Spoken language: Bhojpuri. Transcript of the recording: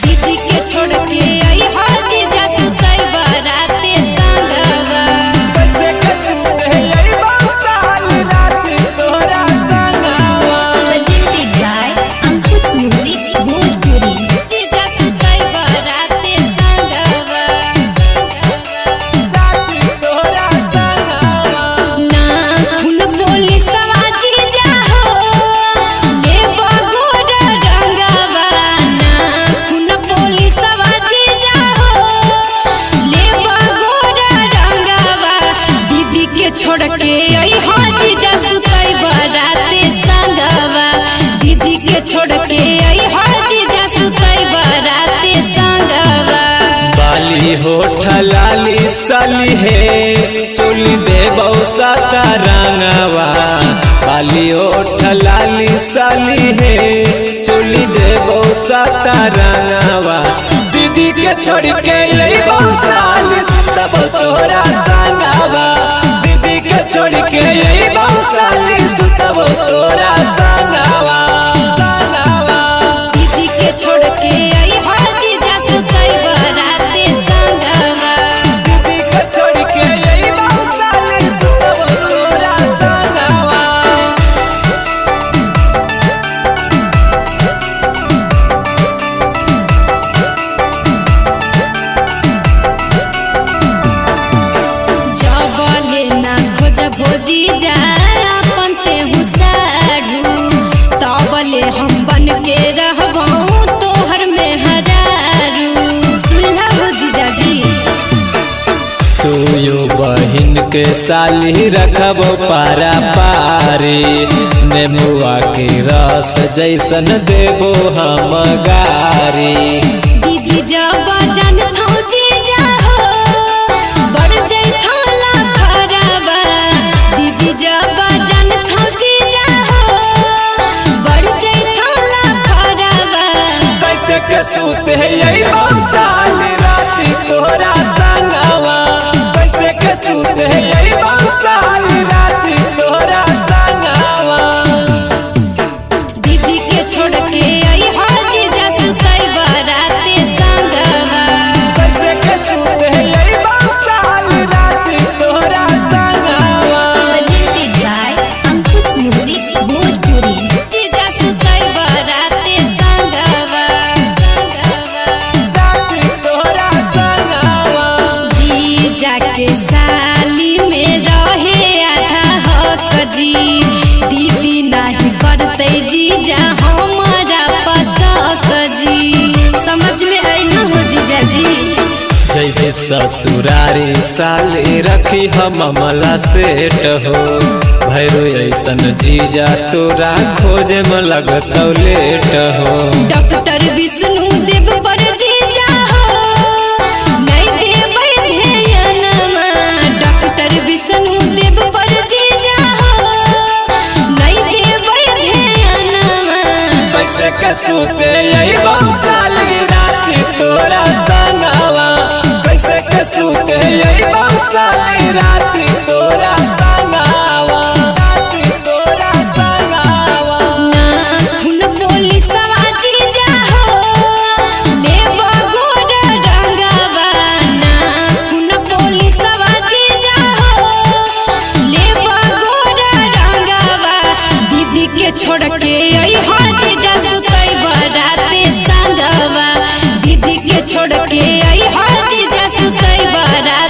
दीदी के छोड़ के आई हाजी जा सुतई बराते संगवा कैसे के सुते आई बरसाल रात तोरा संगवा। presented by Ankush Music Bhojpuri। जीजा सुतई बराते संगवा रात तोरा संगवा। ना खून पुलिस जीजा हो ले बगोर रंगवा ना खून पुलिस जीजा हो ले बगोर रंगवा दीदी के छोड़ के आई हाजी जा सुतई बराते संगवा दीदी के छोड़ के आई हाजी जा सुतई बराते संगवा बाली होठ लाली साली है चोली देबौ साता रंगवा। बाली होठ लाली साली है चोली देबौ साता रंगवा। दीदी के छोड़ के अइबौ साली सुतबौ तोरा संगवा। दीदी के छोड़ के अइबौ साली सुतबौ तोरा संगवा। दीदी के छोड़ के आई हाजी जा सुतई बराते संगवा दीदी के छोड़ के अइबौ साली सुतबौ तोरा संगवा। जबले ना खोज भोजी जा अपन ते हुसाडू तबले हम बन के रहबौ तोहर में हरारू सुनला हो जीजा जी तू यो बहिन के साली रखबो पारा पारी। नेमुआ के रस जैसन देबो हम गारी। दीदी जब जानथौ जीजा हो बढ़ जैथौ लफड़वा दीदी जब जानथौ जीजा हो बढ़ जैथौ लफड़वा कैसे के सुते अइबौ साली रात तोरा संगवा। कैसे के सुते अइबौ साली रात तोरा संगवा। दीदी के छोड़ के आई हाजी जा सुतई बराते संगवा कैसे के सुते अइबौ साली रात तोरा संगवा। presented by Ankush Music Bhojpuri। जीजा सुतई बराते संगवा रात तोरा संगवा। जीजा के साली में रहे आधा हक जी दीदी नहीं करते जीजा हमारा पसक जी समझ में आई ना हो जीजा जी जैबे ससुरारी साली रखी हम मामला सेट हो। भैरो ऐसन जीजा तोरा खोजे में लगतौ लेट हो। डॉक्टर विष्णु देव पर जीजा हो नहीं देबै ध्यानमा डॉक्टर विष्णु देव पर जीजा हो नहीं देबै ध्यानमा कैसे के सुते अइबौ साली रात तोरा संगवा। कैसे के सुते अइबौ साली रात तोरा संगवा। रात तोरा संगवा। ना खून पुलिस जीजा हो ले बगोर रंगवा ना खून पुलिस जीजा हो ले बगोर रंगवा दीदी के छोड़ के आई हाजी जा सुतई बराते संगवा दीदी के छोड़ के आई हाजी जा सुतई बराते